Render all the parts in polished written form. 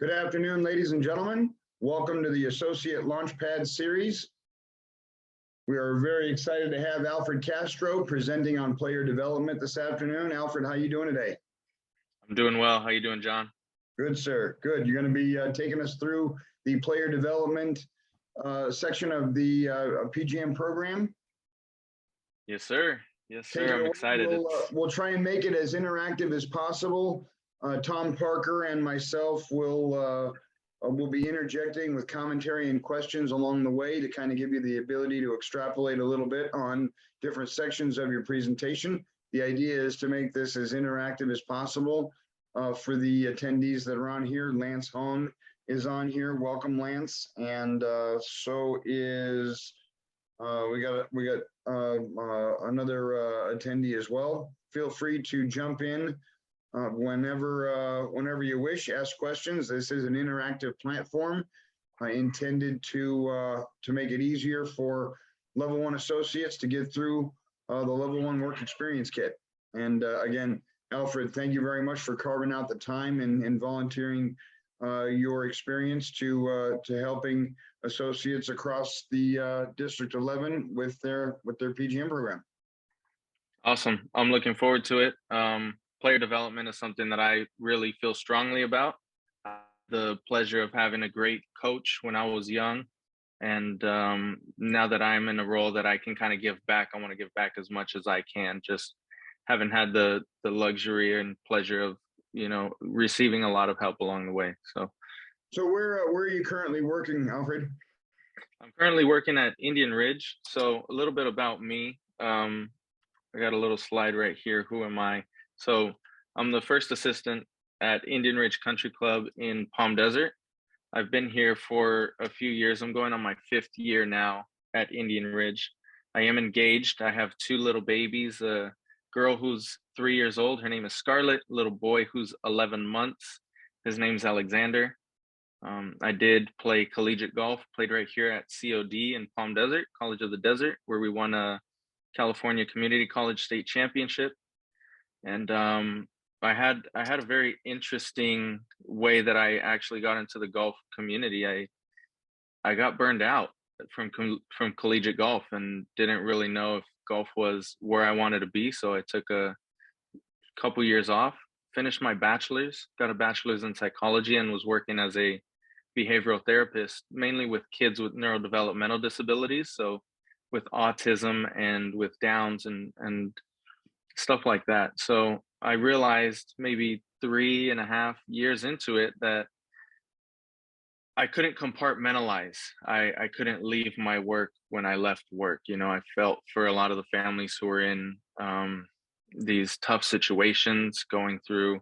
Good afternoon, ladies and gentlemen. Welcome to the Associate LaunchPad series. We are very excited to have Alfred Castro presenting on player development this afternoon. Alfred, how are you doing today? I'm doing well. How you doing, John? Good, sir. Good. You're going to be taking us through the player development section of the PGM program. Yes, sir. Yes, sir. I'm excited. We'll try and make it as interactive as possible. Tom Parker and myself will be interjecting with commentary and questions along the way to kind of give you the ability to extrapolate a little bit on different sections of your presentation. The idea is to make this as interactive as possible for the attendees that are on here. Lance Hone is on here. Welcome, Lance. And so is we got another attendee as well. Feel free to jump in whenever you wish. Ask questions. This is an interactive platform intended to make it easier for level 1 associates to get through the level 1 work experience kit. And again, Alfred, thank you very much for carving out the time and volunteering your experience to helping associates across the District 11 with their PGM program. Awesome. I'm looking forward to it. Player development is something that I really feel strongly about. The pleasure of having a great coach when I was young. And now that I'm in a role that I can kind of give back, I want to give back as much as I can. Just haven't had the luxury and pleasure of, receiving a lot of help along the way. So where are you currently working, Alfred? I'm currently working at Indian Ridge. So a little bit about me. I got a little slide right here. Who am I? So I'm the first assistant at Indian Ridge Country Club in Palm Desert. I've been here for a few years. I'm going on my 5th year now at Indian Ridge. I am engaged. I have 2 little babies, a girl who's 3 years old. Her name is Scarlett, little boy who's 11 months. His name's Alexander. I did play collegiate golf, played right here at COD in Palm Desert, College of the Desert, where we won a California Community College State Championship. And I had a very interesting way that I actually got into the golf community. I got burned out from collegiate golf and didn't really know if golf was where I wanted to be. So I took a couple years off, finished my bachelor's, got a bachelor's in psychology, and was working as a behavioral therapist, mainly with kids with neurodevelopmental disabilities. So with autism and with Downs and stuff like that. So I realized maybe 3.5 years into it that I couldn't compartmentalize. I couldn't leave my work when I left work. I felt for a lot of the families who were in these tough situations, going through,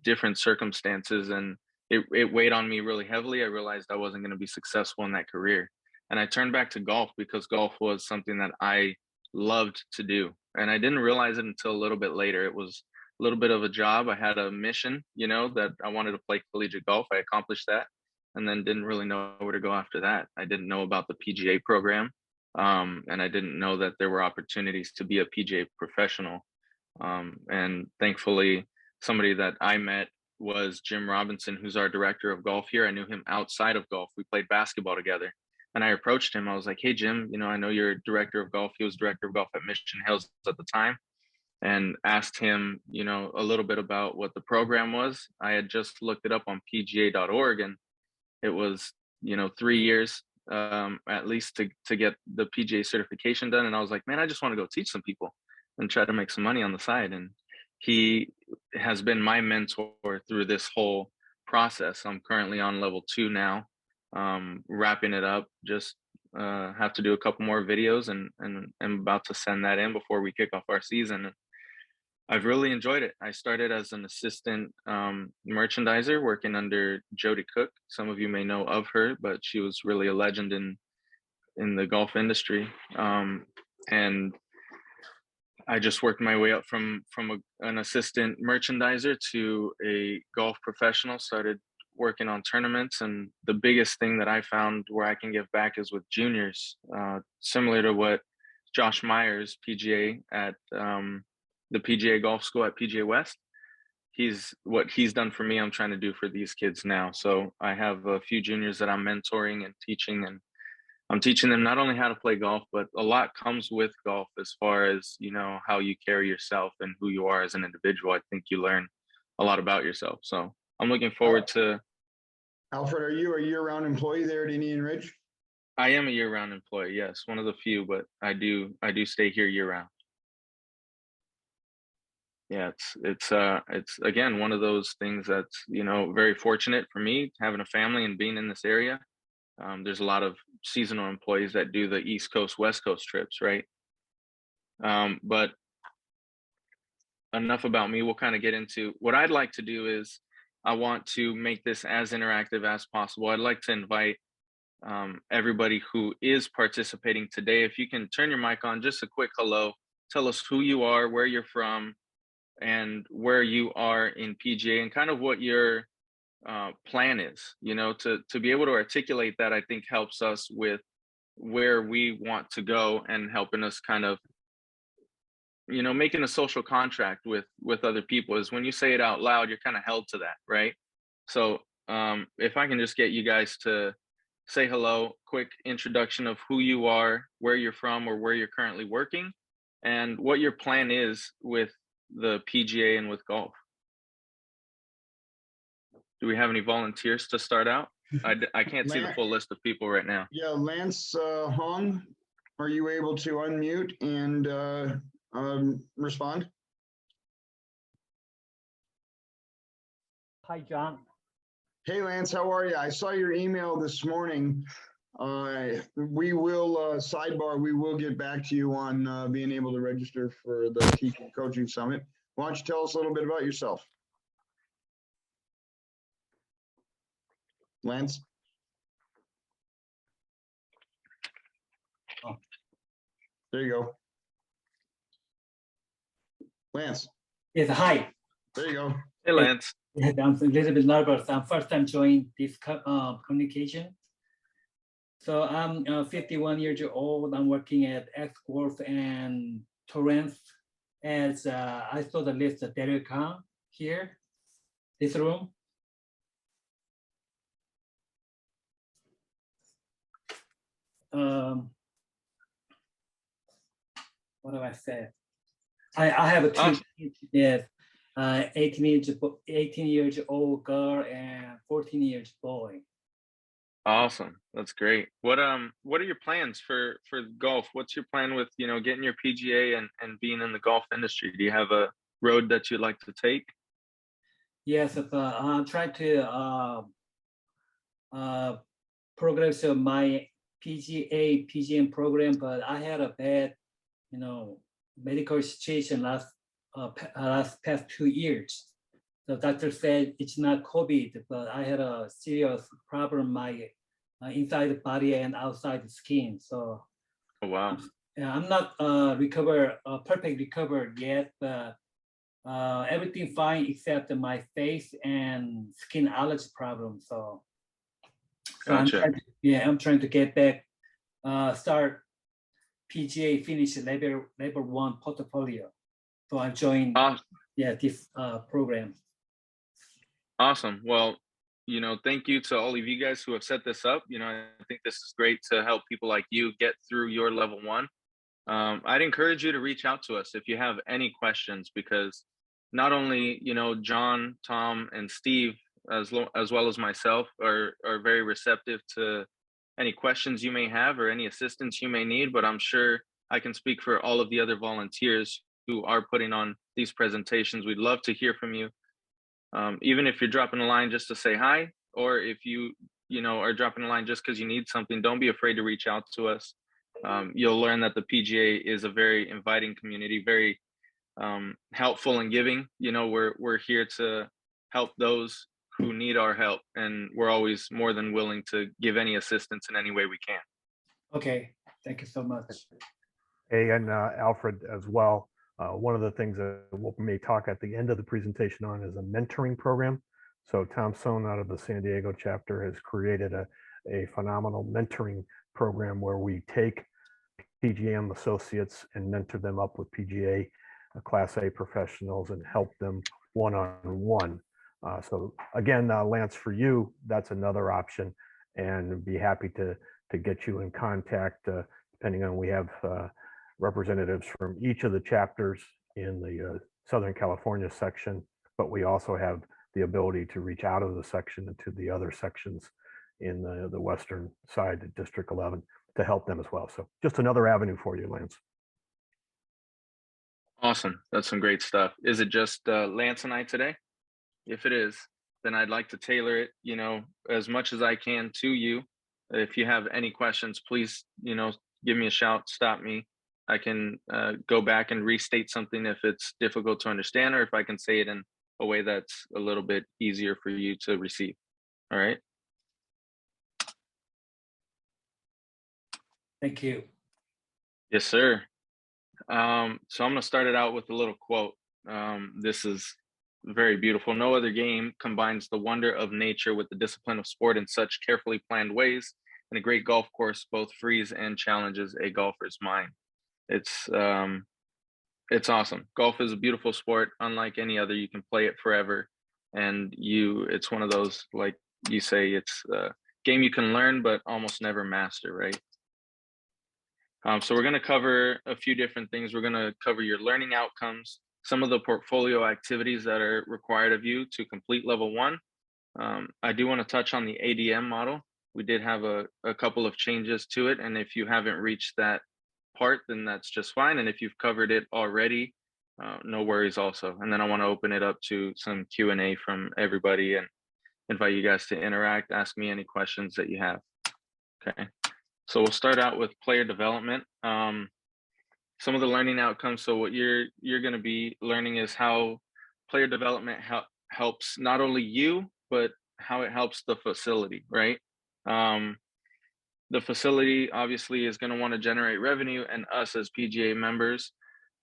different circumstances, and it weighed on me really heavily. I realized I wasn't going to be successful in that career. And I turned back to golf because golf was something that I loved to do. And I didn't realize it until a little bit later. It was a little bit of a job. I had a mission, that I wanted to play collegiate golf. I accomplished that and then didn't really know where to go after that. I didn't know about the PGA program. And I didn't know that there were opportunities to be a PGA professional. And thankfully, somebody that I met was Jim Robinson, who's our director of golf here. I knew him outside of golf. We played basketball together. And I approached him. I was like, hey, Jim, I know you're director of golf. He was director of golf at Mission Hills at the time, and asked him, a little bit about what the program was. I had just looked it up on PGA.org, and it was, 3 years at least to get the PGA certification done. And I was like, man, I just want to go teach some people and try to make some money on the side. And he has been my mentor through this whole process. I'm currently on level 2 now. Wrapping it up, just have to do a couple more videos and I'm about to send that in before we kick off our season. I've really enjoyed it. I started as an assistant merchandiser working under Jody Cook. Some of you may know of her, but she was really a legend in the golf industry. And I just worked my way up from an assistant merchandiser to a golf professional, started working on tournaments. And the biggest thing that I found where I can give back is with juniors, similar to what Josh Myers, PGA at the PGA Golf School at PGA West. what he's done for me, I'm trying to do for these kids now. So I have a few juniors that I'm mentoring and teaching, and I'm teaching them not only how to play golf, but a lot comes with golf as far as, how you carry yourself and who you are as an individual. I think you learn a lot about yourself. So I'm looking forward to. Alfred, are you a year-round employee there at Indian Ridge? I am a year-round employee, yes, one of the few, but I do stay here year-round. Yeah, it's again one of those things that's very fortunate for me having a family and being in this area. There's a lot of seasonal employees that do the East Coast, West Coast trips, right? But enough about me. We'll kind of get into what I'd like to do is I want to make this as interactive as possible. I'd like to invite everybody who is participating today. If you can turn your mic on, just a quick hello. Tell us who you are, where you're from, and where you are in PGA, and kind of what your plan is. To be able to articulate that, I think helps us with where we want to go and helping us kind of making a social contract with other people. Is when you say it out loud, you're kind of held to that, right? So if I can just get you guys to say hello, quick introduction of who you are, where you're from, or where you're currently working, and what your plan is with the PGA and with golf. Do we have any volunteers to start out? I can't see the full list of people right now. Yeah, Lance Hong, are you able to unmute and respond? Hi, John. Hey, Lance, how are you? I saw your email this morning. We will, sidebar, we will get back to you on being able to register for the Teaching Coaching Summit. Why don't you tell us a little bit about yourself? Lance? Oh. There you go. Lance. Yes, hi. There you go. Hey, Lance. Yeah, I'm a little bit nervous. I'm first time joining this communication. So I'm 51 years old. I'm working at X Golf and Torrance. As I saw the list of Derek Khan here, this room. What do I say? I have a two kids, yes, 18 years old girl and 14 years boy. Awesome, that's great. What are your plans for golf? What's your plan with getting your PGA and being in the golf industry? Do you have a road that you'd like to take? Yes, I'm trying to progress my PGM program, but I had a bad, medical situation past 2 years. The doctor said it's not COVID, but I had a serious problem my inside the body and outside the skin. So, oh wow, I'm not perfect recovered yet, but everything fine except my face and skin allergy problem. So gotcha. I'm trying to get back, start PGA, finish level 1 portfolio. So I joined this program. Awesome. Well, thank you to all of you guys who have set this up. I think this is great to help people like you get through your level 1. I'd encourage you to reach out to us if you have any questions, because not only, John, Tom, and Steve, as well as myself, are very receptive to any questions you may have or any assistance you may need, but I'm sure I can speak for all of the other volunteers who are putting on these presentations. We'd love to hear from you. Even if you're dropping a line just to say hi, or if you are dropping a line just because you need something, don't be afraid to reach out to us. You'll learn that the PGA is a very inviting community, very helpful and giving. We're here to help those who need our help, and we're always more than willing to give any assistance in any way we can. Okay, thank you so much. Hey, and Alfred as well. One of the things that we may talk at the end of the presentation on is a mentoring program. So Tom Sohn out of the San Diego chapter has created a phenomenal mentoring program where we take PGM associates and mentor them up with PGA Class A professionals and help them one-on-one. So again, Lance, for you, that's another option, and be happy to get you in contact, depending on, we have representatives from each of the chapters in the Southern California section, but we also have the ability to reach out of the section into the other sections in the western side of District 11 to help them as well. So just another avenue for you, Lance. Awesome. That's some great stuff. Is it just Lance and I today? If it is, then I'd like to tailor it, as much as I can to you. If you have any questions, please, give me a shout, stop me. I can go back and restate something if it's difficult to understand, or if I can say it in a way that's a little bit easier for you to receive. All right. Thank you. Yes, sir. So I'm going to start it out with a little quote. This is very beautiful. No other game combines the wonder of nature with the discipline of sport in such carefully planned ways. And a great golf course both frees and challenges a golfer's mind. It's awesome. Golf is a beautiful sport, unlike any other. You can play it forever, and it's one of those, like you say, it's a game you can learn but almost never master, right? So we're going to cover a few different things. We're going to cover your learning outcomes, some of the portfolio activities that are required of you to complete level 1. I do want to touch on the ADM model. We did have a couple of changes to it, and if you haven't reached that part, then that's just fine. And if you've covered it already, no worries also. And then I want to open it up to some Q&A from everybody and invite you guys to interact, ask me any questions that you have. Okay, so we'll start out with player development. Some of the learning outcomes. So what you're going to be learning is how player development helps not only you, but how it helps the facility, right? The facility obviously is going to want to generate revenue, and us as PGA members,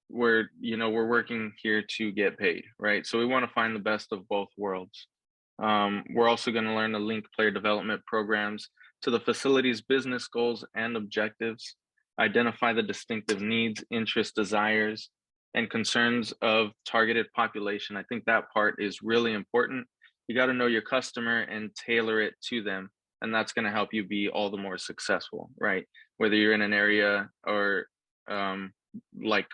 we're working here to get paid, right? So we want to find the best of both worlds. We're also going to learn to link player development programs to the facility's business goals and objectives, identify the distinctive needs, interests, desires, and concerns of targeted population. I think that part is really important. You got to know your customer and tailor it to them. And that's going to help you be all the more successful, right? Whether you're in an area or like,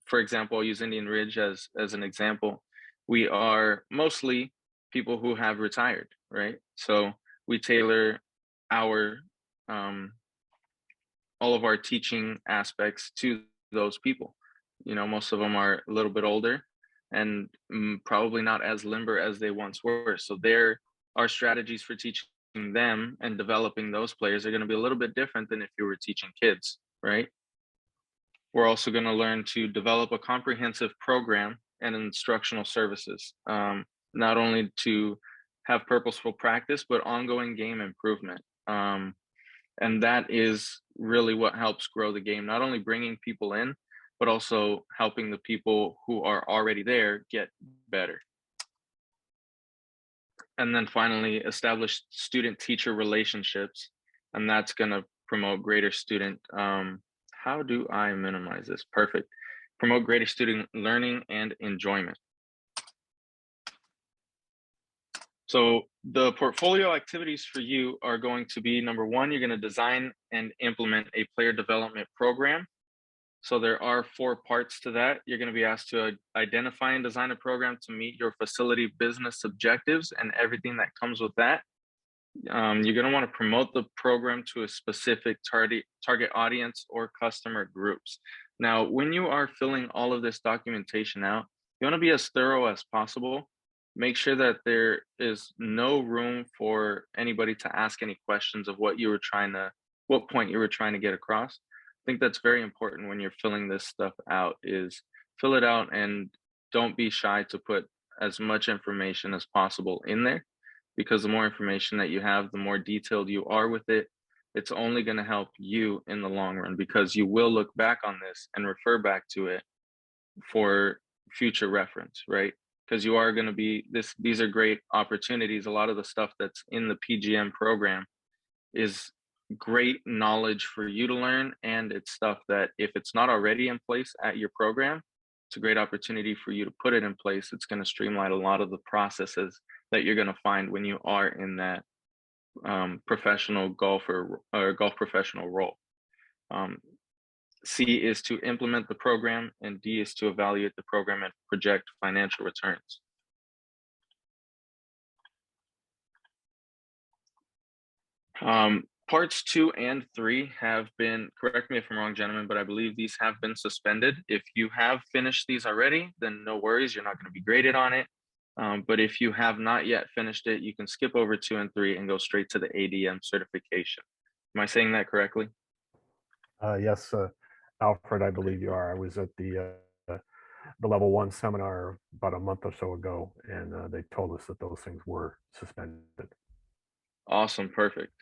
for example, I'll use Indian Ridge as an example. We are mostly people who have retired, right? So we tailor our all of our teaching aspects to those people. Most of them are a little bit older and probably not as limber as they once were. So our strategies for teaching them and developing those players are going to be a little bit different than if you were teaching kids, right? We're also going to learn to develop a comprehensive program and instructional services, not only to have purposeful practice, but ongoing game improvement. And that is really what helps grow the game, not only bringing people in, but also helping the people who are already there get better. And then finally, establish student-teacher relationships, and that's going to promote greater student. How do I minimize this? Perfect. Promote greater student learning and enjoyment. So the portfolio activities for you are going to be, number 1, you're going to design and implement a player development program. So there are 4 parts to that. You're going to be asked to identify and design a program to meet your facility business objectives and everything that comes with that. You're going to want to promote the program to a specific target audience or customer groups. Now, when you are filling all of this documentation out, you want to be as thorough as possible. Make sure that there is no room for anybody to ask any questions of what point you were trying to get across. I think that's very important when you're filling this stuff out, is fill it out and don't be shy to put as much information as possible in there, because the more information that you have, the more detailed you are with it. It's only going to help you in the long run, because you will look back on this and refer back to it for future reference, right? Because you are going to be these are great opportunities. A lot of the stuff that's in the PGM program is great knowledge for you to learn, and it's stuff that if it's not already in place at your program, it's a great opportunity for you to put it in place. It's going to streamline a lot of the processes that you're going to find when you are in that professional golfer or golf professional role. C is to implement the program, and D is to evaluate the program and project financial returns. Parts 2 and 3 have been, correct me if I'm wrong, gentlemen, but I believe these have been suspended. If you have finished these already, then no worries, you're not going to be graded on it. But if you have not yet finished it, you can skip over 2 and 3 and go straight to the ADM certification. Am I saying that correctly? Yes, Alfred, I believe you are. I was at the level 1 seminar about a month or so ago, and they told us that those things were suspended. Awesome, perfect.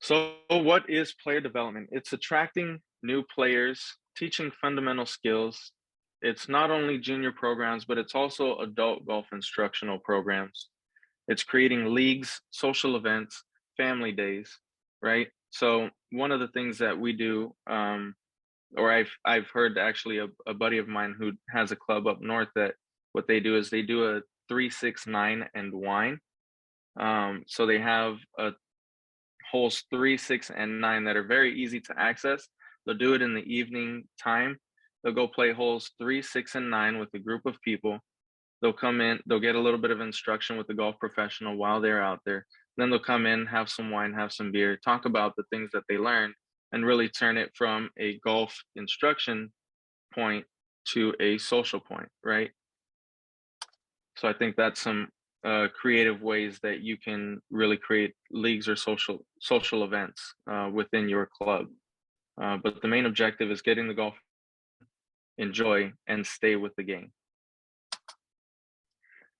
So what is player development? It's attracting new players, teaching fundamental skills. It's not only junior programs, but it's also adult golf instructional programs. It's creating leagues, social events, family days, right? So one of the things that we do, or I've heard actually a buddy of mine who has a club up north, that what they do is they do a 3, 6, 9 and wine. So they have holes 3, 6, and 9 that are very easy to access. They'll do it in the evening time. They'll go play holes 3, 6, and 9 with a group of people. They'll come in, they'll get a little bit of instruction with the golf professional while they're out there. Then they'll come in, have some wine, have some beer, talk about the things that they learned, and really turn it from a golf instruction point to a social point, right? So I think that's some creative ways that you can really create leagues or social events within your club. But the main objective is getting the golf, enjoy, and stay with the game.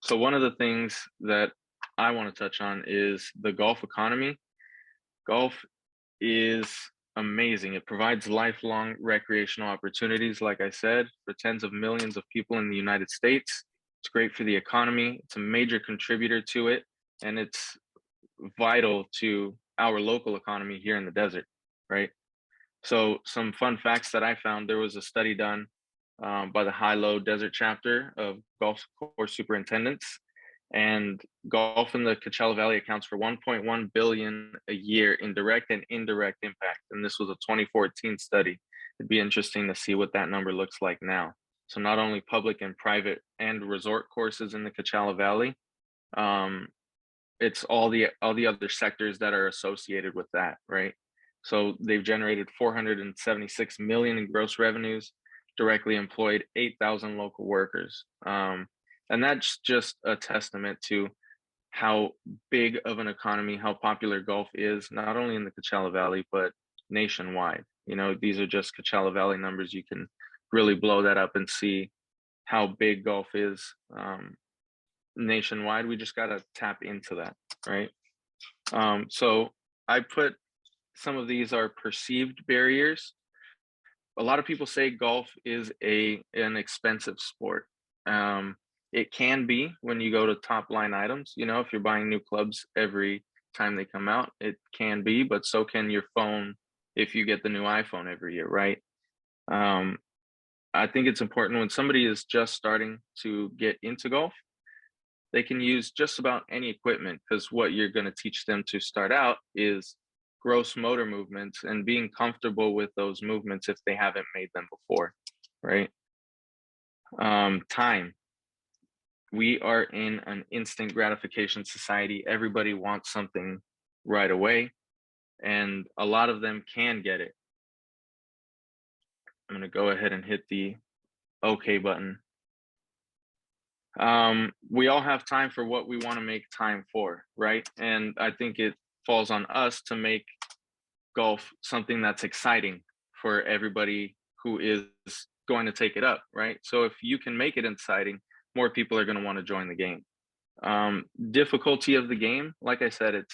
So one of the things that I want to touch on is the golf economy. Golf is amazing. It provides lifelong recreational opportunities, like I said, for tens of millions of people in the United States. It's great for the economy. It's a major contributor to it, and it's vital to our local economy here in the desert, right? So some fun facts that I found: there was a study done by the High-Low Desert chapter of golf course superintendents, and golf in the Coachella Valley accounts for 1.1 billion a year in direct and indirect impact. And this was a 2014 study. It'd be interesting to see what that number looks like now. So not only public and private and resort courses in the Coachella Valley, it's all the other sectors that are associated with that, right? So they've generated 476 million in gross revenues, directly employed 8,000 local workers. And that's just a testament to how big of an economy, how popular golf is, not only in the Coachella Valley, but nationwide. You know, these are just Coachella Valley numbers. You can really blow that up and see how big golf is nationwide. We just got to tap into that, right? So I put some of these are perceived barriers. A lot of people say golf is an expensive sport. It can be when you go to top line items. You know, if you're buying new clubs every time they come out, it can be, but so can your phone if you get the new iPhone every year, right? I think it's important when somebody is just starting to get into golf, they can use just about any equipment, because what you're going to teach them to start out is gross motor movements and being comfortable with those movements if they haven't made them before, right? Time. We are in an instant gratification society. Everybody wants something right away, and a lot of them can get it. I'm going to go ahead and hit the OK button. We all have time for what we want to make time for, right? And I think it falls on us to make golf something that's exciting for everybody who is going to take it up, right? So if you can make it exciting, more people are going to want to join the game. Difficulty of the game, like I said,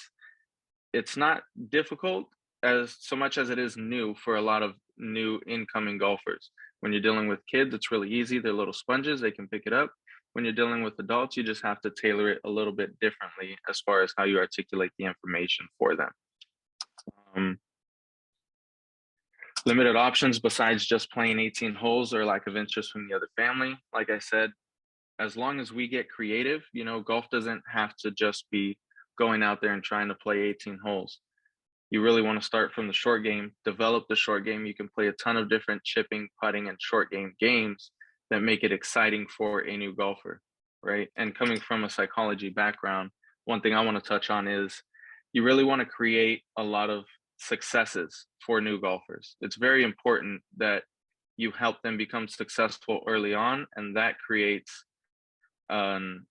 it's not difficult as so much as it is new for a lot of new incoming golfers. When you're dealing with kids, it's really easy. They're little sponges, they can pick it up. When you're dealing with adults, you just have to tailor it a little bit differently as far as how you articulate the information for them. Limited options besides just playing 18 holes or lack of interest from the other family. Like I said, as long as we get creative, you know, golf doesn't have to just be going out there and trying to play 18 holes. You really want to start from the short game, develop the short game. You can play a ton of different chipping, putting, and short game games that make it exciting for a new golfer, right? And coming from a psychology background, one thing I want to touch on is you really want to create a lot of successes for new golfers. It's very important that you help them become successful early on, and that creates an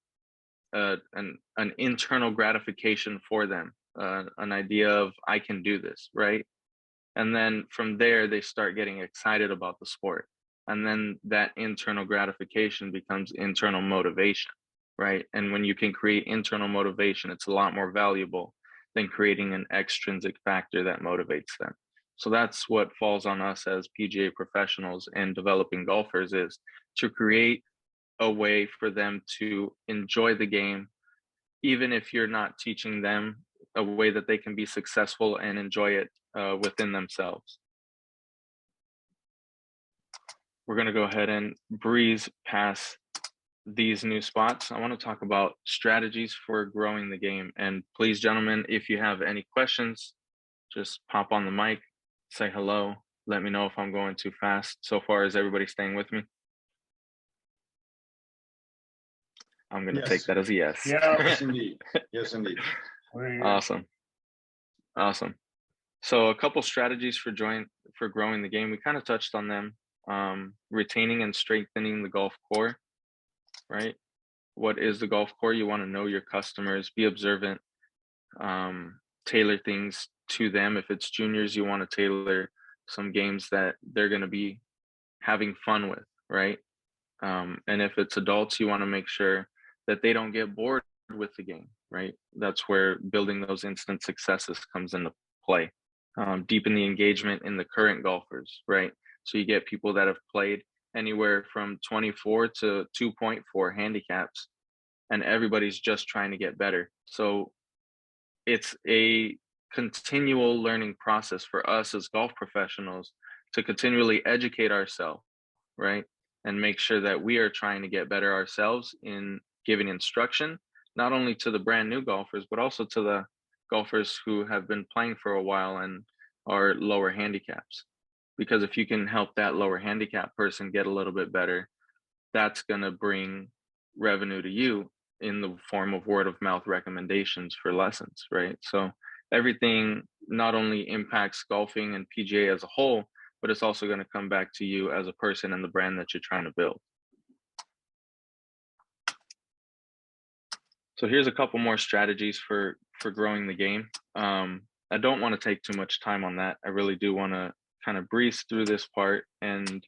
internal gratification for them, an idea of I can do this, right? And then from there they start getting excited about the sport, and then that internal gratification becomes internal motivation, right? And when you can create internal motivation, it's a lot more valuable than creating an extrinsic factor that motivates them. So that's what falls on us as PGA professionals and developing golfers, is to create a way for them to enjoy the game, even if you're not teaching them a way that they can be successful and enjoy it within themselves. We're going to go ahead and breeze past these new spots. I want to talk about strategies for growing the game. And please, gentlemen, if you have any questions, just pop on the mic, say hello, let me know if I'm going too fast. So far, is everybody staying with me? I'm going to take that as a yes. Yes, indeed. Yes, indeed. Awesome. Awesome. So a couple strategies for growing the game. We kind of touched on them. Retaining and strengthening the golf core, right? What is the golf core? You want to know your customers, be observant, tailor things to them. If it's juniors, you want to tailor some games that they're going to be having fun with, right? And if it's adults, you want to make sure that they don't get bored with the game, right? That's where building those instant successes comes into play. Deepen the engagement in the current golfers, right? So you get people that have played anywhere from 24 to 2.4 handicaps, and everybody's just trying to get better. So it's a continual learning process for us as golf professionals to continually educate ourselves, right? And make sure that we are trying to get better ourselves in giving instruction, not only to the brand new golfers, but also to the golfers who have been playing for a while and are lower handicaps. Because if you can help that lower handicap person get a little bit better, that's going to bring revenue to you in the form of word of mouth recommendations for lessons, right? So everything not only impacts golfing and PGA as a whole, but it's also going to come back to you as a person and the brand that you're trying to build. So here's a couple more strategies for growing the game. I don't want to take too much time on that. I really do want to kind of breeze through this part and,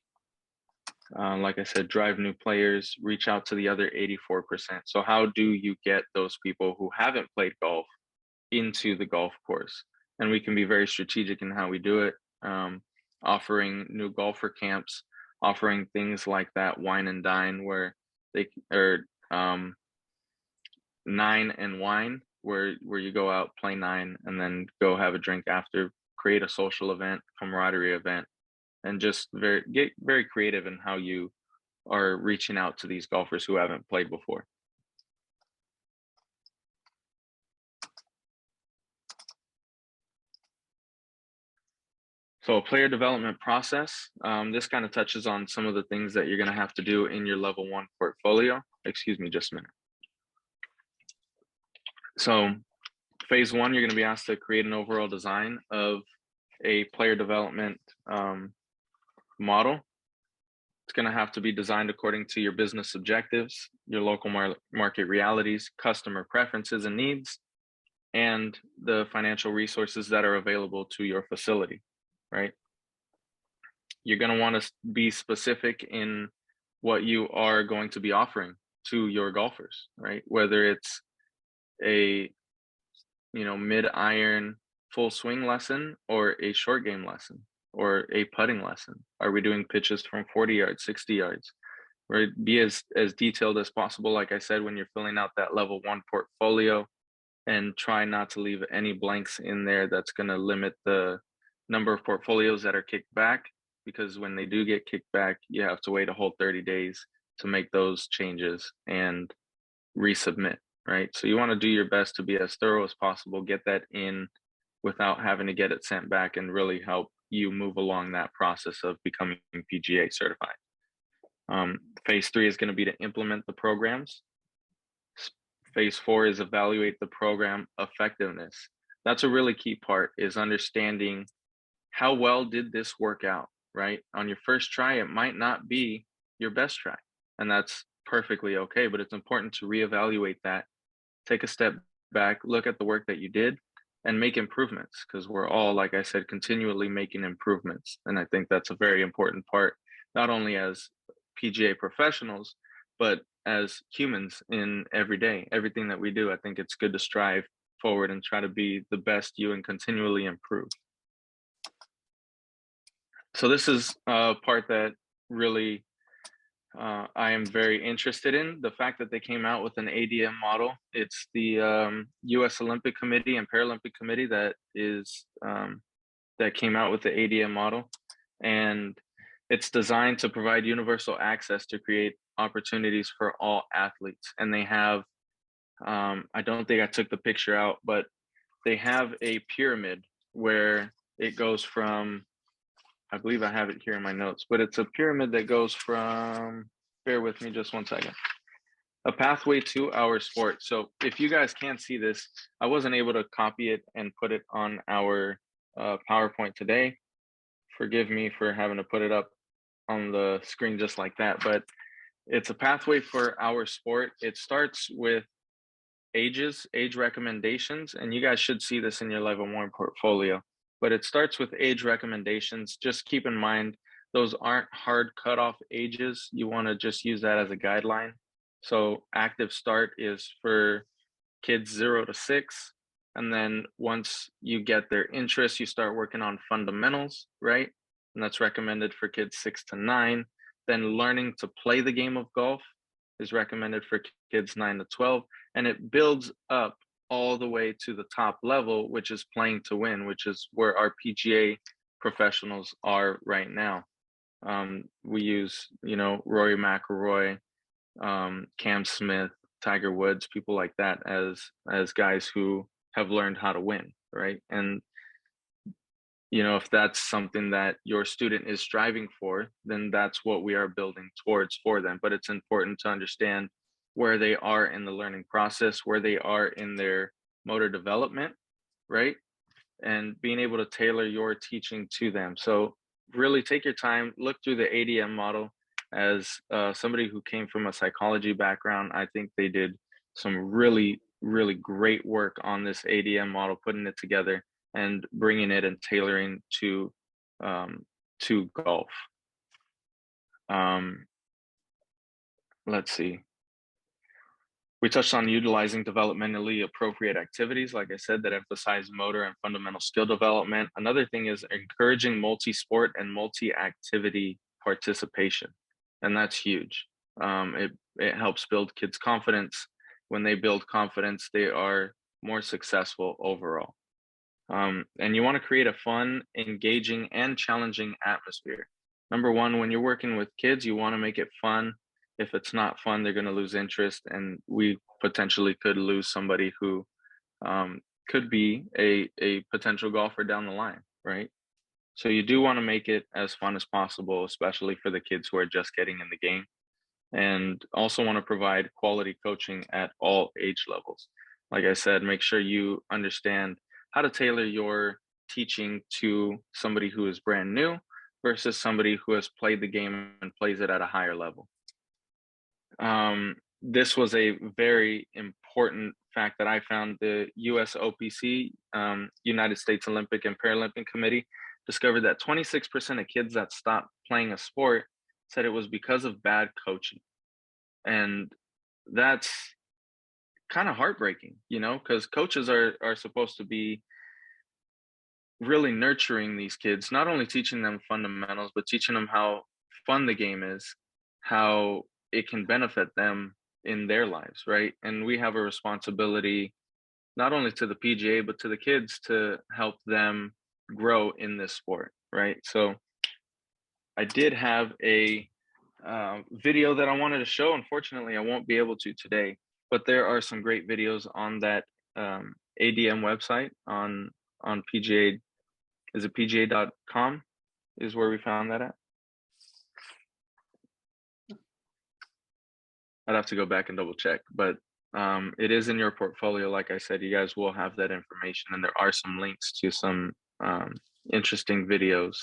like I said, drive new players, reach out to the other 84%. So how do you get those people who haven't played golf into the golf course? And we can be very strategic in how we do it, offering new golfer camps, offering things like that wine and dine where they are 9 and wine, where you go out, play 9, and then go have a drink after, create a social event, camaraderie event, and just get very creative in how you are reaching out to these golfers who haven't played before. So a player development process, this kind of touches on some of the things that you're going to have to do in your level 1 portfolio. Excuse me, just a minute. So phase 1, you're going to be asked to create an overall design of a player development model. It's going to have to be designed according to your business objectives, your local market realities, customer preferences and needs, and the financial resources that are available to your facility, right? You're going to want to be specific in what you are going to be offering to your golfers, right? Whether it's a mid-iron full swing lesson or a short game lesson or a putting lesson. Are we doing pitches from 40 yards, 60 yards? Right? Be as detailed as possible, like I said, when you're filling out that level 1 portfolio, and try not to leave any blanks in there that's going to limit the number of portfolios that are kicked back, because when they do get kicked back, you have to wait a whole 30 days to make those changes and resubmit, right? So you want to do your best to be as thorough as possible, get that in without having to get it sent back, and really help you move along that process of becoming PGA certified. Phase 3 is going to be to implement the programs. Phase 4 is evaluate the program effectiveness. That's a really key part, is understanding how well did this work out, right? On your first try, it might not be your best try, and that's perfectly okay, but it's important to reevaluate that, take a step back, look at the work that you did, and make improvements, because we're all, like I said, continually making improvements. And I think that's a very important part, not only as PGA professionals, but as humans in everything that we do. I think it's good to strive forward and try to be the best you and continually improve. So this is a part that really I am very interested in. The fact that they came out with an ADM model. It's the US Olympic Committee and Paralympic Committee that came out with the ADM model, and it's designed to provide universal access to create opportunities for all athletes. And they have, I don't think I took the picture out, but they have a pyramid where it goes from, I believe I have it here in my notes, but it's a pyramid that goes from, bear with me just one second, a pathway to our sport. So if you guys can't see this, I wasn't able to copy it and put it on our PowerPoint today. Forgive me for having to put it up on the screen just like that, but it's a pathway for our sport. It starts with age recommendations, and you guys should see this in your level 1 portfolio, but it starts with age recommendations. Just keep in mind, those aren't hard cutoff ages. You want to just use that as a guideline. So active start is for kids 0 to 6. And then once you get their interest, you start working on fundamentals, right? And that's recommended for kids 6 to 9. Then learning to play the game of golf is recommended for kids 9 to 12. And it builds up all the way to the top level, which is playing to win, which is where our PGA professionals are right now. We use, Rory McIlroy, Cam Smith, Tiger Woods, people like that as guys who have learned how to win, right? And if that's something that your student is striving for, then that's what we are building towards for them. But it's important to understand where they are in the learning process, where they are in their motor development, right? And being able to tailor your teaching to them. So really take your time, look through the ADM model. As somebody who came from a psychology background, I think they did some really, really great work on this ADM model, putting it together and bringing it and tailoring to golf. Let's see. We touched on utilizing developmentally appropriate activities, like I said, that emphasize motor and fundamental skill development. Another thing is encouraging multi-sport and multi-activity participation. And that's huge. It helps build kids' confidence. When they build confidence, they are more successful overall. And you want to create a fun, engaging, and challenging atmosphere. Number one, when you're working with kids, you want to make it fun. If it's not fun, they're going to lose interest, and we potentially could lose somebody who could be a potential golfer down the line, right? So you do want to make it as fun as possible, especially for the kids who are just getting in the game, and also want to provide quality coaching at all age levels. Like I said, make sure you understand how to tailor your teaching to somebody who is brand new versus somebody who has played the game and plays it at a higher level. This was a very important fact that I found. The US OPC, United States Olympic and Paralympic Committee, discovered that 26% of kids that stopped playing a sport said it was because of bad coaching. And that's kind of heartbreaking, because coaches are supposed to be really nurturing these kids, not only teaching them fundamentals, but teaching them how fun the game is, how it can benefit them in their lives, right? And we have a responsibility not only to the PGA, but to the kids to help them grow in this sport, right? So I did have a video that I wanted to show. Unfortunately, I won't be able to today, but there are some great videos on that ADM website on PGA. Is it PGA.com is where we found that at? I'd have to go back and double check, but it is in your portfolio. Like I said, you guys will have that information, and there are some links to some interesting videos.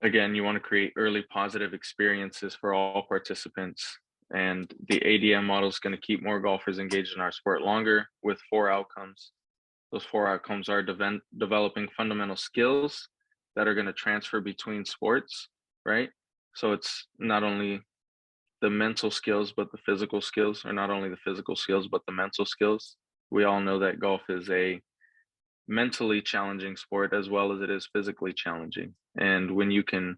Again, you want to create early positive experiences for all participants, and the ADM model is going to keep more golfers engaged in our sport longer with 4 outcomes. Those 4 outcomes are developing fundamental skills that are going to transfer between sports, right? So it's not only the mental skills, but the physical skills, or not only the physical skills, but the mental skills. We all know that golf is a mentally challenging sport as well as it is physically challenging. And when you can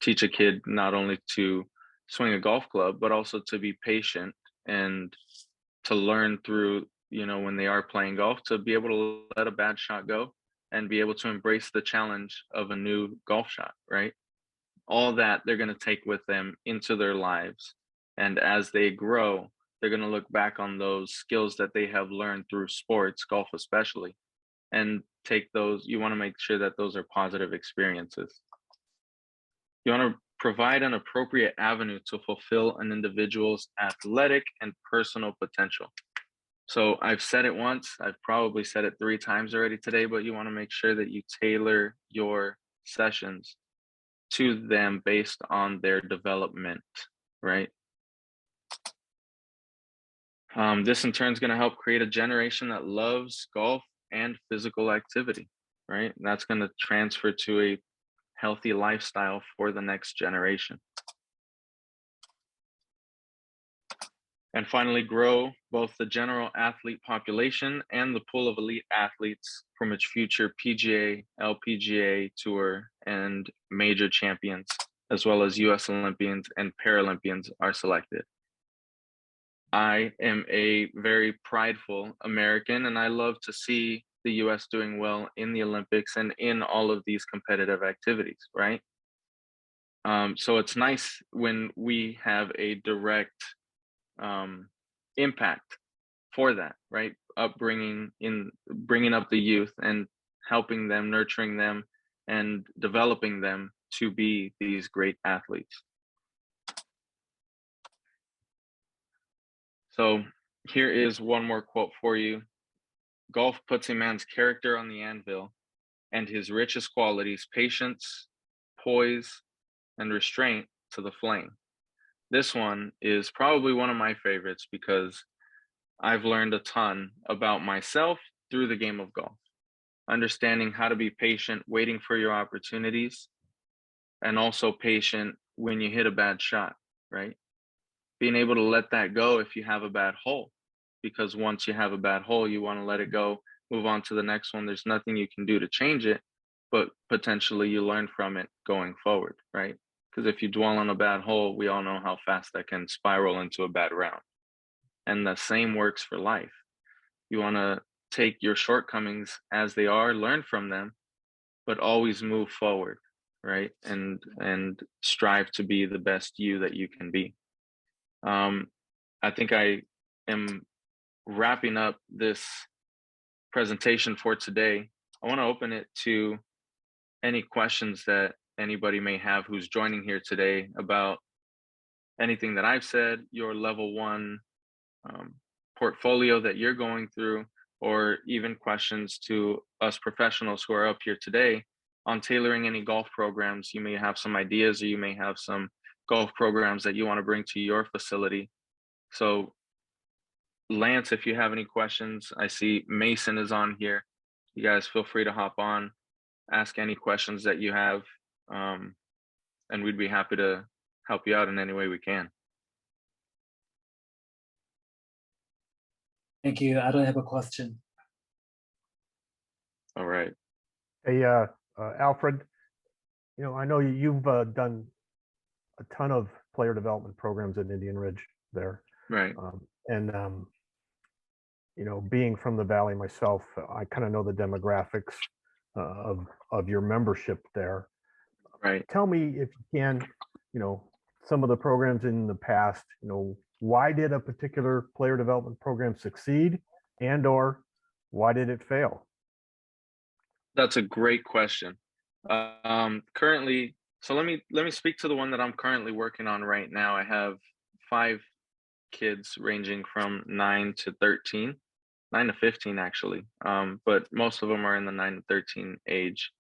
teach a kid not only to swing a golf club, but also to be patient and to learn through, when they are playing golf, to be able to let a bad shot go and be able to embrace the challenge of a new golf shot, right? All that they're going to take with them into their lives. And as they grow, they're going to look back on those skills that they have learned through sports, golf especially, and take those. You want to make sure that those are positive experiences. You want to provide an appropriate avenue to fulfill an individual's athletic and personal potential. So I've said it once, I've probably said it 3 times already today, but you want to make sure that you tailor your sessions to them based on their development, right? This in turn is going to help create a generation that loves golf and physical activity, right? And that's going to transfer to a healthy lifestyle for the next generation. And finally, grow both the general athlete population and the pool of elite athletes from which future PGA, LPGA Tour, and major champions, as well as US Olympians and Paralympians are selected. I am a very prideful American, and I love to see the US doing well in the Olympics and in all of these competitive activities, right? So it's nice when we have a direct impact for that, right? Bringing up the youth and helping them, nurturing them, and developing them to be these great athletes. So here is one more quote for you. Golf puts a man's character on the anvil, and his richest qualities, patience, poise, and restraint, to the flame. This one is probably one of my favorites because I've learned a ton about myself through the game of golf. Understanding how to be patient, waiting for your opportunities, and also patient when you hit a bad shot, right? Being able to let that go if you have a bad hole, because once you have a bad hole, you want to let it go, move on to the next one. There's nothing you can do to change it, but potentially you learn from it going forward, right? Because if you dwell on a bad hole, we all know how fast that can spiral into a bad round. And the same works for life. You want to take your shortcomings as they are, learn from them, but always move forward, right? And strive to be the best you that you can be. I think I am wrapping up this presentation for today. I want to open it to any questions that anybody may have who's joining here today about anything that I've said, your level 1 portfolio that you're going through, or even questions to us professionals who are up here today on tailoring any golf programs. You may have some ideas, or you may have some golf programs that you want to bring to your facility. So Lance, if you have any questions, I see Mason is on here. You guys feel free to hop on, ask any questions that you have, and we'd be happy to help you out in any way we can. Thank you. I don't have a question. All right. Hey, Alfred, I know you've done a ton of player development programs at Indian Ridge there. Right. being from the Valley myself, I kind of know the demographics of your membership there. Right. Tell me, if you can, some of the programs in the past, why did a particular player development program succeed, and or why did it fail? That's a great question. Currently, so let me speak to the one that I'm currently working on right now. I have 5 kids ranging from 9 to 13, 9 to 15 actually. But most of them are in the 9 to 13 age.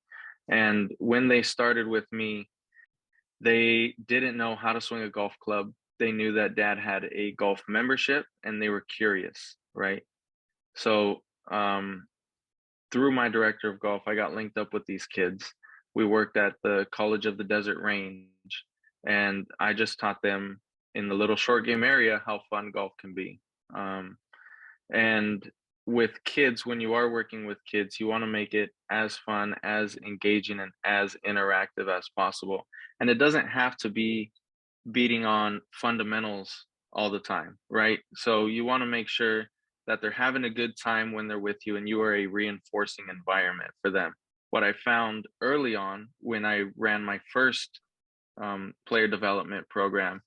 And when they started with me, they didn't know how to swing a golf club. They knew that dad had a golf membership and they were curious, right? So through my director of golf, I got linked up with these kids. We worked at the College of the Desert Range, and I just taught them in the little short game area how fun golf can be. And with kids, when you are working with kids, you want to make it as fun, as engaging, and as interactive as possible. And it doesn't have to be beating on fundamentals all the time, right? So you want to make sure that they're having a good time when they're with you, and you are a reinforcing environment for them. What I found early on when I ran my first player development program,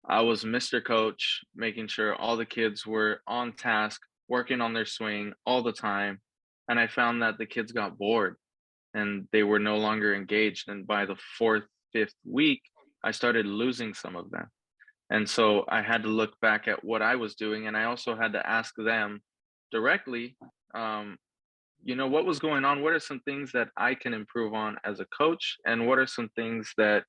I was Mr. Coach, making sure all the kids were on task, working on their swing all the time. And I found that the kids got bored and they were no longer engaged. And by the 4th, 5th week, I started losing some of them. And so I had to look back at what I was doing. And I also had to ask them directly, what was going on? What are some things that I can improve on as a coach? And what are some things that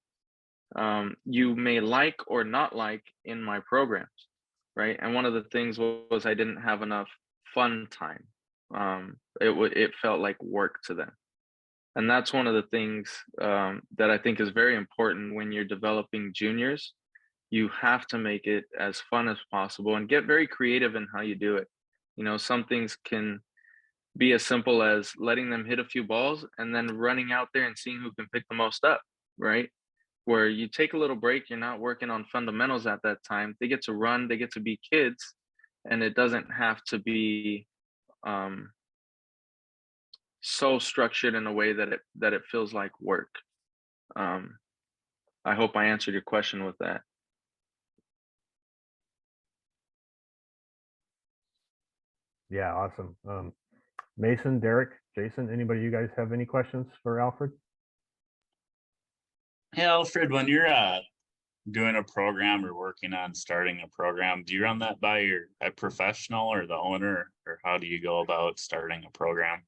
you may like or not like in my programs, right? And one of the things was I didn't have enough fun time. It felt like work to them. And that's one of the things that I think is very important when you're developing juniors. You have to make it as fun as possible and get very creative in how you do it. Some things can be as simple as letting them hit a few balls and then running out there and seeing who can pick the most up, right? Where you take a little break, you're not working on fundamentals at that time. They get to run, they get to be kids, and it doesn't have to be so structured in a way that it feels like work. I hope I answered your question with that. Yeah, awesome. Mason, Derek, Jason, anybody, you guys have any questions for Alfred? Hey, Alfred, when you're doing a program or working on starting a program, do you run that by a professional or the owner, or how do you go about starting a program?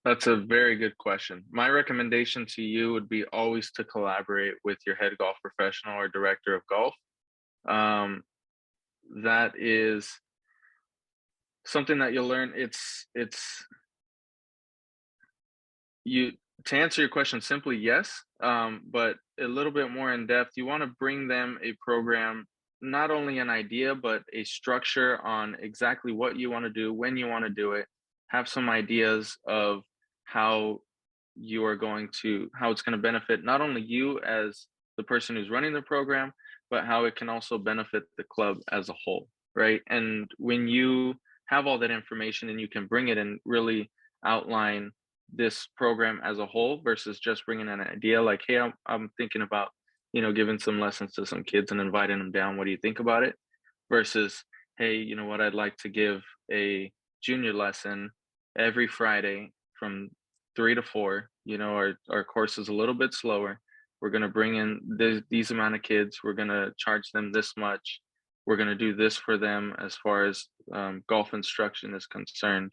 That's a very good question. My recommendation to you would be always to collaborate with your head golf professional or director of golf. That is something that you'll learn. To answer your question simply, yes, but a little bit more in depth. You want to bring them a program, not only an idea, but a structure on exactly what you want to do, when you want to do it. Have some ideas of how it's going to benefit not only you as the person who's running the program, but how it can also benefit the club as a whole, right? And when you have all that information and you can bring it and really outline this program as a whole versus just bringing an idea like, hey, I'm thinking about, giving some lessons to some kids and inviting them down. What do you think about it? Versus, hey, you know what, I'd like to give a junior lesson every Friday from 3 to 4. Our course is a little bit slower. We're going to bring in these amount of kids. We're going to charge them this much. We're going to do this for them as far as golf instruction is concerned.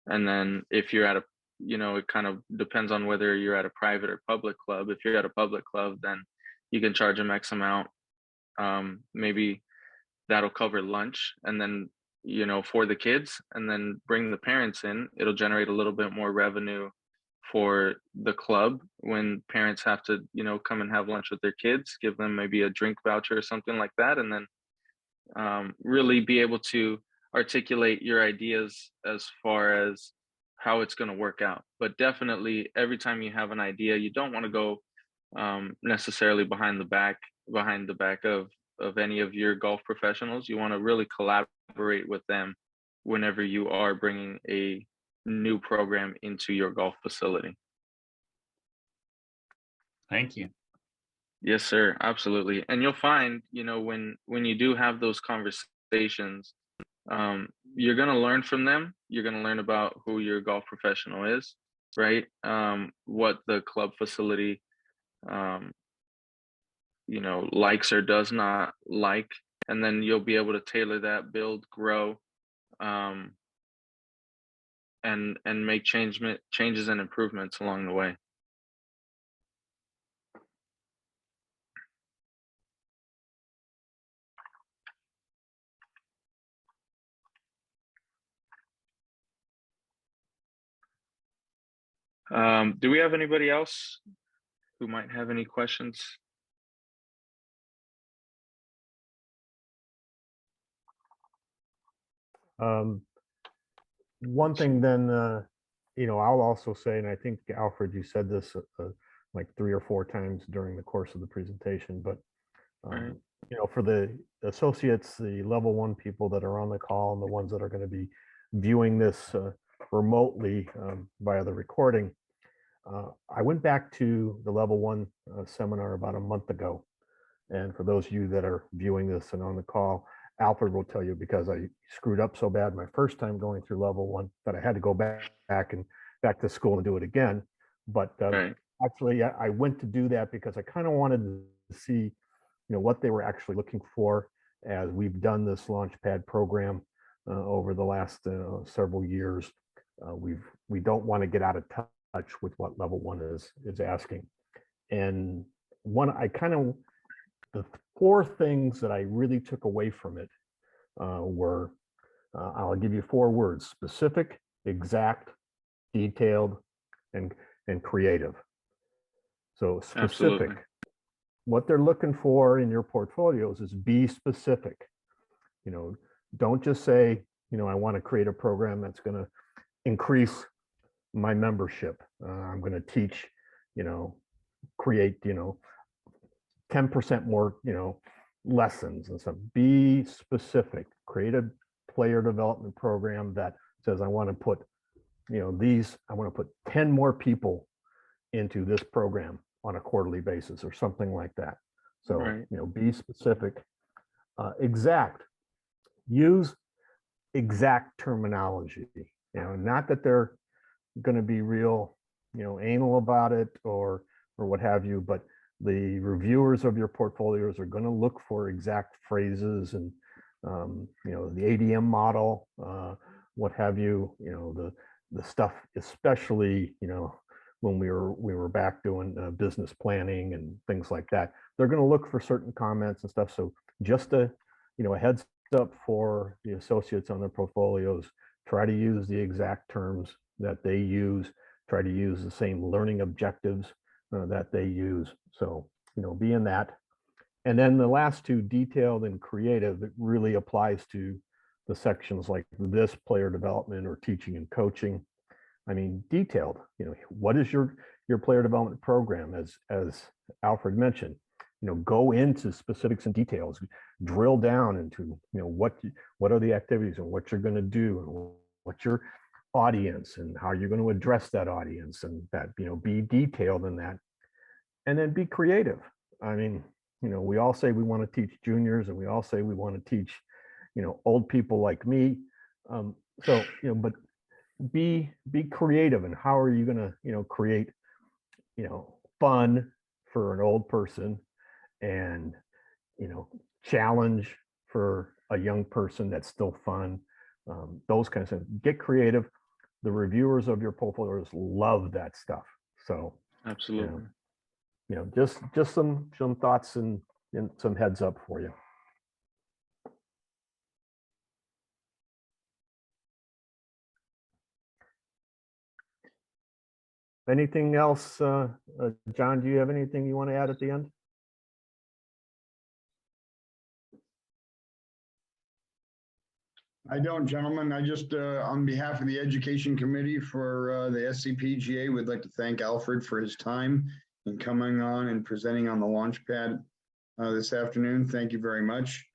And then if you're at it kind of depends on whether you're at a private or public club. If you're at a public club, then you can charge them X amount. Maybe that'll cover lunch and then, for the kids, and then bring the parents in. It'll generate a little bit more revenue for the club when parents have to, come and have lunch with their kids, give them maybe a drink voucher or something like that. And then really be able to articulate your ideas as far as how it's going to work out. But definitely every time you have an idea, you don't want to go necessarily behind the back of any of your golf professionals. You want to really collaborate with them whenever you are bringing a new program into your golf facility. Thank you. Yes, sir. Absolutely. And you'll find, you know, when you do have those conversations, you're going to learn from them. You're going to learn about who your golf professional is, right? What the club facility, you know, likes or does not like. And then you'll be able to tailor that, build, grow, and make changes and improvements along the way. Do we have anybody else who might have any questions? One thing then, I'll also say, and I think Alfred, you said this like 3 or 4 times during the course of the presentation, but Right. for the associates, the level 1 people that are on the call and the ones that are going to be viewing this remotely via the recording, I went back to the level 1 seminar about a month ago. And for those of you that are viewing this and on the call, Alfred will tell you, because I screwed up so bad my first time going through level 1 that I had to go back to school and do it again. But Right. actually, I went to do that because I kind of wanted to see, what they were actually looking for, as we've done this LaunchPad program over the last several years. We don't want to get out of touch with what level 1 is asking. And the 4 things that I really took away from it were, I'll give you 4 words: specific, exact, detailed, and creative. So specific, Absolutely. what they're looking for in your portfolios is be specific. Don't just say, I want to create a program that's going to increase my membership. I'm going to teach, create, 10% more, lessons and stuff. Be specific. Create a player development program that says, I want to put, I want to put 10 more people into this program on a quarterly basis or something like that. So, Right. Be specific. Exact. Use exact terminology. Not that they're going to be real, anal about it or what have you, but the reviewers of your portfolios are going to look for exact phrases and, the ADM model, what have you, the stuff, especially, when we were back doing business planning and things like that. They're going to look for certain comments and stuff. So just a heads up for the associates on their portfolios, try to use the exact terms that they use, try to use the same learning objectives that they use. So, be in that. And then the last 2, detailed and creative, it really applies to the sections like this, player development or teaching and coaching. I mean, detailed, what is your player development program? As Alfred mentioned, go into specifics and details, drill down into, what are the activities and what you're going to do and what's your audience and how you're going to address that audience, and that, be detailed in that. And then be creative. I mean, we all say we want to teach juniors and we all say we want to teach, old people like me. But be creative. And how are you going to, create, fun for an old person and, challenge for a young person that's still fun. Those kinds of things. Get creative. The reviewers of your portfolios love that stuff. So, Absolutely. just some thoughts and some heads up for you. Anything else, John? Do you have anything you want to add at the end? I don't, gentlemen. I just, on behalf of the Education Committee for the SCPGA, would like to thank Alfred for his time and coming on and presenting on the LaunchPad this afternoon. Thank you very much.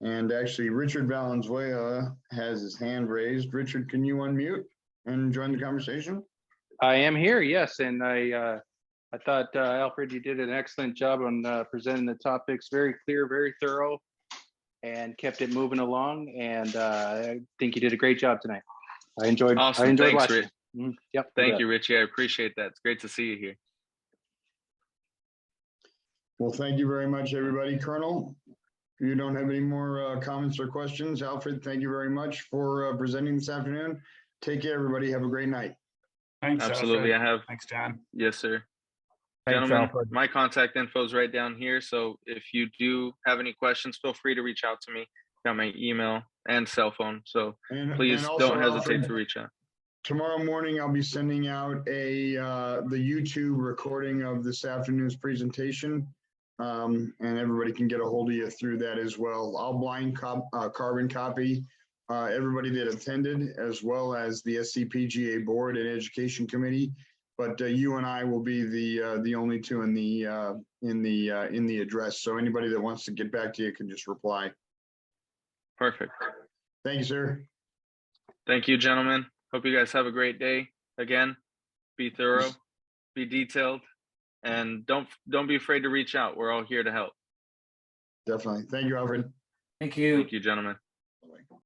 And actually, Richard Valenzuela has his hand raised. Richard, can you unmute and join the conversation? I am here, yes, and I thought Alfred, you did an excellent job on presenting the topics. Very clear, very thorough, and kept it moving along. And I think you did a great job tonight. I enjoyed. Awesome. I enjoyed Thanks, watching. Rich. Yep. Thank you, Richie. I appreciate that. It's great to see you here. Well, thank you very much, everybody. Colonel, if you don't have any more comments or questions, Alfred, thank you very much for presenting this afternoon. Take care, everybody. Have a great night. Thanks. Absolutely. Alfred. I have. Thanks, John. Yes, sir. Thanks, Gentlemen, Alfred. my contact info is right down here. So if you do have any questions, feel free to reach out to me. Got my email and cell phone. So please also, don't hesitate Alfred, to reach out. tomorrow morning, I'll be sending out the YouTube recording of this afternoon's presentation. And everybody can get a hold of you through that as well. I'll blind carbon copy everybody that attended, as well as the SCPGA board and education committee. But you and I will be the only two in the address. So anybody that wants to get back to you can just reply. Perfect. Thank you, sir. Thank you, gentlemen. Hope you guys have a great day. Again, be thorough, be detailed, and don't be afraid to reach out. We're all here to help. Definitely. Thank you, Alfred. Thank you. Thank you, gentlemen.